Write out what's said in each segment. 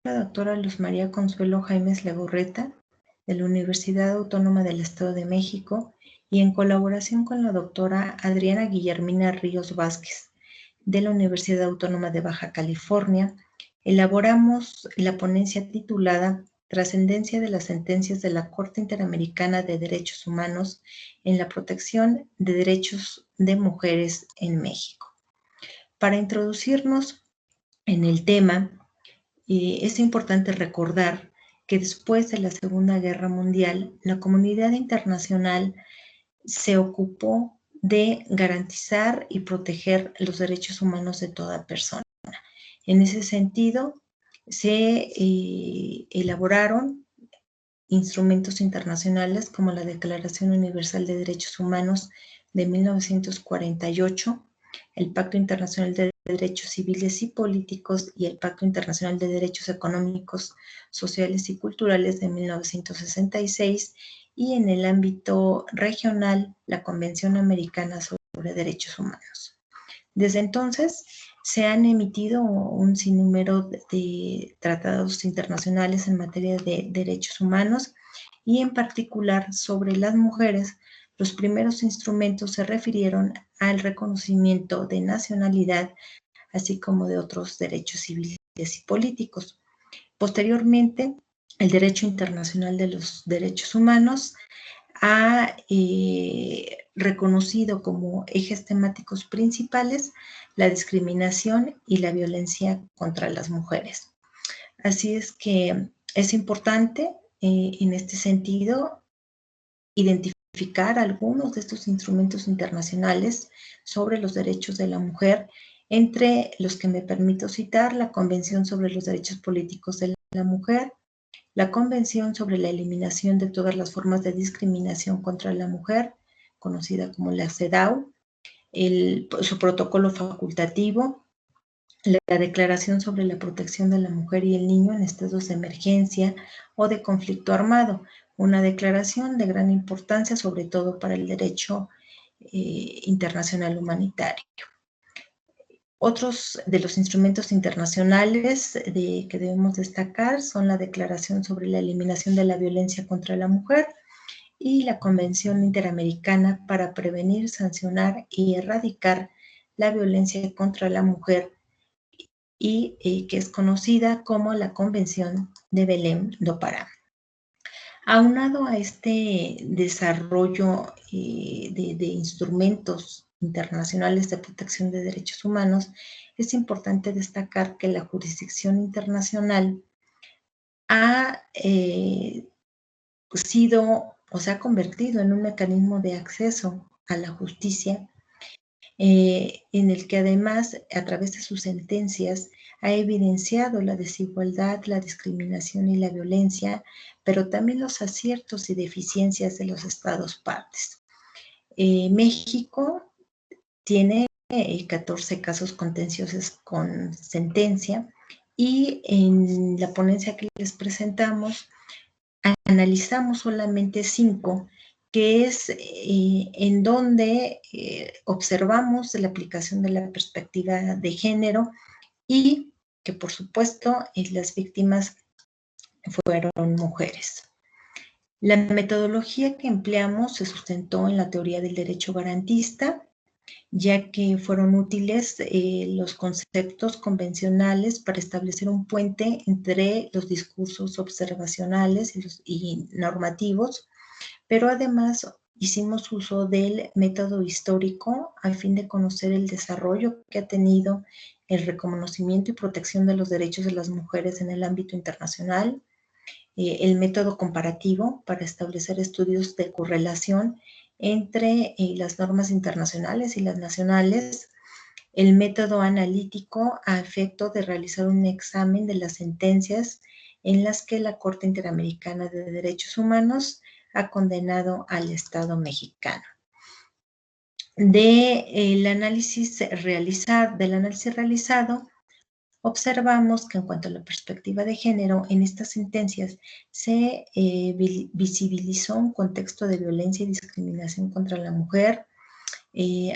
la doctora Luz María Consuelo Jaimes Legorreta, de la Universidad Autónoma del Estado de México, y en colaboración con la doctora Adriana Guillermina Ríos Vázquez, de la Universidad Autónoma de Baja California, elaboramos la ponencia titulada Trascendencia de las sentencias de la Corte Interamericana de Derechos Humanos en la protección de derechos de mujeres en México. Para introducirnos en el tema, es importante recordar que después de la Segunda Guerra Mundial, la comunidad internacional se ocupó de garantizar y proteger los derechos humanos de toda persona. En ese sentido, se elaboraron instrumentos internacionales como la Declaración Universal de Derechos Humanos de 1948, el Pacto Internacional de Derechos Civiles y Políticos y el Pacto Internacional de Derechos Económicos, Sociales y Culturales de 1966, y en el ámbito regional, la Convención Americana sobre Derechos Humanos. Desde entonces, se han emitido un sinnúmero de tratados internacionales en materia de derechos humanos y en particular sobre las mujeres. Los primeros instrumentos se refirieron al reconocimiento de nacionalidad, así como de otros derechos civiles y políticos. Posteriormente, el Derecho Internacional de los Derechos Humanos ha reconocido como ejes temáticos principales la discriminación y la violencia contra las mujeres. Así es que es importante en este sentido identificar algunos de estos instrumentos internacionales sobre los derechos de la mujer, entre los que me permito citar la Convención sobre los Derechos Políticos de la Mujer, la Convención sobre la Eliminación de todas las formas de discriminación contra la mujer, conocida como la CEDAW, su protocolo facultativo, la Declaración sobre la Protección de la Mujer y el Niño en estados de emergencia o de conflicto armado, una declaración de gran importancia, sobre todo para el derecho internacional humanitario. Otros de los instrumentos internacionales que debemos destacar son la Declaración sobre la Eliminación de la Violencia contra la Mujer y la Convención Interamericana para prevenir, sancionar y erradicar la violencia contra la mujer, y que es conocida como la Convención de Belém do Pará. Aunado a este desarrollo de instrumentos internacionales de protección de derechos humanos, es importante destacar que la jurisdicción internacional ha sido o se ha convertido en un mecanismo de acceso a la justicia, en el que además, a través de sus sentencias, ha evidenciado la desigualdad, la discriminación y la violencia, pero también los aciertos y deficiencias de los estados partes. México tiene 14 casos contenciosos con sentencia, y en la ponencia que les presentamos analizamos solamente 5, que es en donde observamos la aplicación de la perspectiva de género y que, por supuesto, las víctimas fueron mujeres. La metodología que empleamos se sustentó en la teoría del derecho garantista, ya que fueron útiles los conceptos convencionales para establecer un puente entre los discursos observacionales y normativos, pero además hicimos uso del método histórico a fin de conocer el desarrollo que ha tenido el reconocimiento y protección de los derechos de las mujeres en el ámbito internacional, el método comparativo para establecer estudios de correlación entre las normas internacionales y las nacionales, el método analítico a efecto de realizar un examen de las sentencias en las que la Corte Interamericana de Derechos Humanos ha condenado al Estado mexicano. Del análisis realizado, observamos que en cuanto a la perspectiva de género, en estas sentencias se visibilizó un contexto de violencia y discriminación contra la mujer,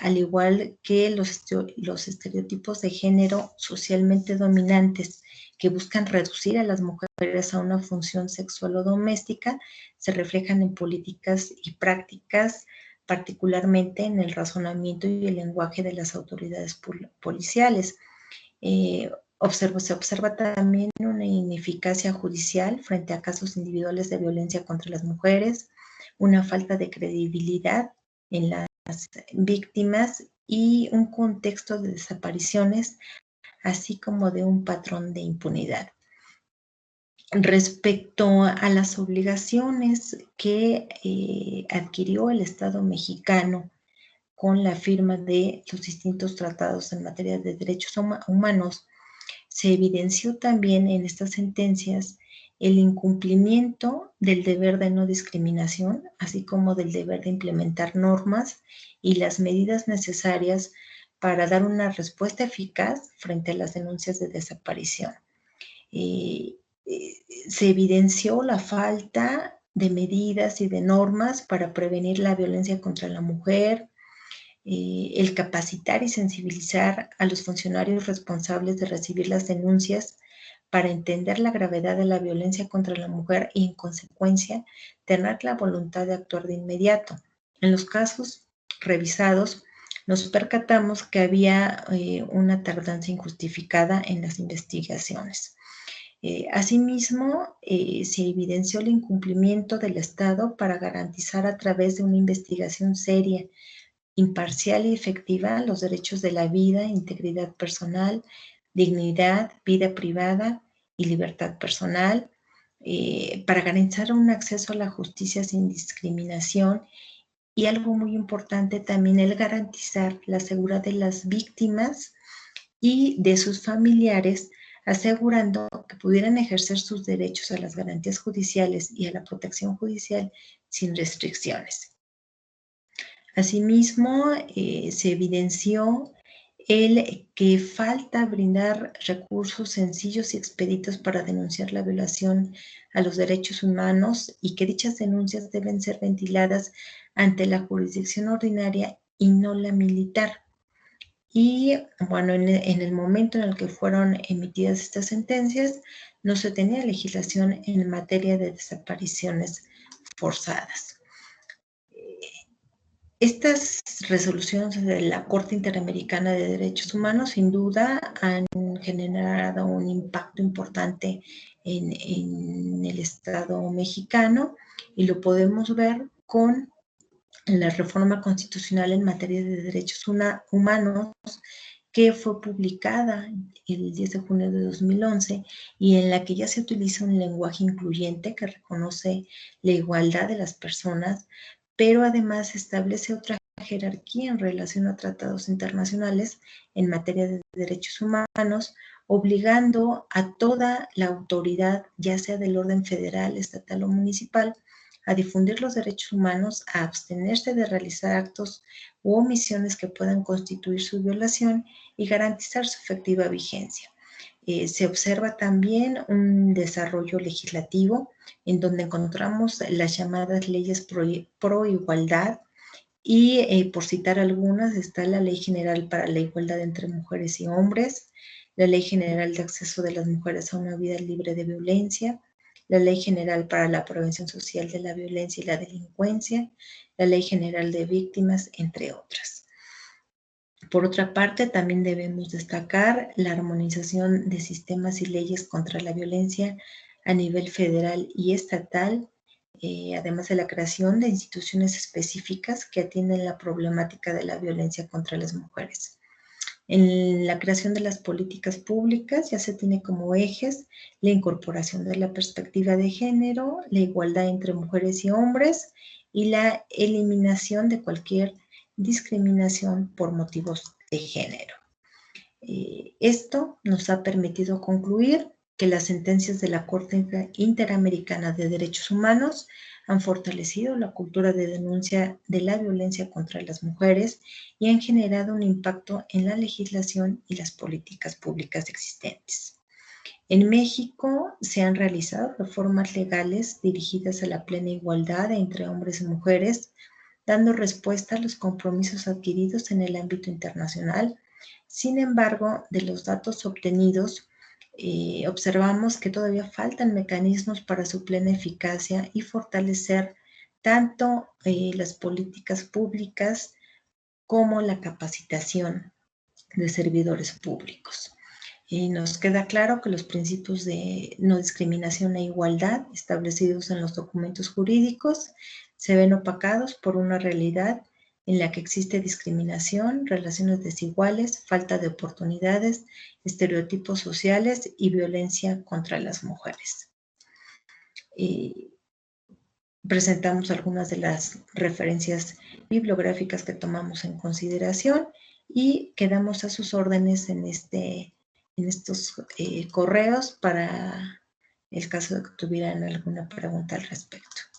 al igual que los estereotipos de género socialmente dominantes que buscan reducir a las mujeres a una función sexual o doméstica se reflejan en políticas y prácticas, particularmente en el razonamiento y el lenguaje de las autoridades policiales. Se observa también una ineficacia judicial frente a casos individuales de violencia contra las mujeres, una falta de credibilidad en las víctimas y un contexto de desapariciones, así como de un patrón de impunidad. Respecto a las obligaciones que adquirió el Estado mexicano con la firma de los distintos tratados en materia de derechos humanos, se evidenció también en estas sentencias el incumplimiento del deber de no discriminación, así como del deber de implementar normas y las medidas necesarias para dar una respuesta eficaz frente a las denuncias de desaparición. Se evidenció la falta de medidas y de normas para prevenir la violencia contra la mujer, el capacitar y sensibilizar a los funcionarios responsables de recibir las denuncias para entender la gravedad de la violencia contra la mujer y, en consecuencia, tener la voluntad de actuar de inmediato. En los casos revisados, nos percatamos que había una tardanza injustificada en las investigaciones. Asimismo, se evidenció el incumplimiento del Estado para garantizar a través de una investigación seria, imparcial y efectiva los derechos de la vida, integridad personal, dignidad, vida privada y libertad personal, para garantizar un acceso a la justicia sin discriminación y algo muy importante también el garantizar la seguridad de las víctimas y de sus familiares, asegurando que pudieran ejercer sus derechos a las garantías judiciales y a la protección judicial sin restricciones. Asimismo, se evidenció el que falta brindar recursos sencillos y expeditos para denunciar la violación a los derechos humanos y que dichas denuncias deben ser ventiladas ante la jurisdicción ordinaria y no la militar. Y bueno, en el momento en el que fueron emitidas estas sentencias, no se tenía legislación en materia de desapariciones forzadas. Estas resoluciones de la Corte Interamericana de Derechos Humanos sin duda han generado un impacto importante en el Estado mexicano y lo podemos ver con la reforma constitucional en materia de derechos humanos que fue publicada el 10 de junio de 2011 y en la que ya se utiliza un lenguaje incluyente que reconoce la igualdad de las personas, pero además establece otra jerarquía en relación a tratados internacionales en materia de derechos humanos, obligando a toda la autoridad, ya sea del orden federal, estatal o municipal, a difundir los derechos humanos, a abstenerse de realizar actos u omisiones que puedan constituir su violación y garantizar su efectiva vigencia. Se observa también un desarrollo legislativo en donde encontramos las llamadas leyes pro igualdad y por citar algunas está la Ley General para la Igualdad entre Mujeres y Hombres, la Ley General de Acceso de las Mujeres a una Vida Libre de Violencia, la Ley General para la Prevención Social de la Violencia y la Delincuencia, la Ley General de Víctimas, entre otras. Por otra parte, también debemos destacar la armonización de sistemas y leyes contra la violencia a nivel federal y estatal, además de la creación de instituciones específicas que atienden la problemática de la violencia contra las mujeres. En la creación de las políticas públicas ya se tiene como ejes la incorporación de la perspectiva de género, la igualdad entre mujeres y hombres y la eliminación de cualquier discriminación por motivos de género. Esto nos ha permitido concluir que las sentencias de la Corte Interamericana de Derechos Humanos han fortalecido la cultura de denuncia de la violencia contra las mujeres y han generado un impacto en la legislación y las políticas públicas existentes. En México se han realizado reformas legales dirigidas a la plena igualdad entre hombres y mujeres, dando respuesta a los compromisos adquiridos en el ámbito internacional. Sin embargo, de los datos obtenidos, observamos que todavía faltan mecanismos para su plena eficacia y fortalecer tanto las políticas públicas como la capacitación de servidores públicos. Y nos queda claro que los principios de no discriminación e igualdad establecidos en los documentos jurídicos se ven opacados por una realidad en la que existe discriminación, relaciones desiguales, falta de oportunidades, estereotipos sociales y violencia contra las mujeres. Presentamos algunas de las referencias bibliográficas que tomamos en consideración y quedamos a sus órdenes en estos correos para el caso de que tuvieran alguna pregunta al respecto.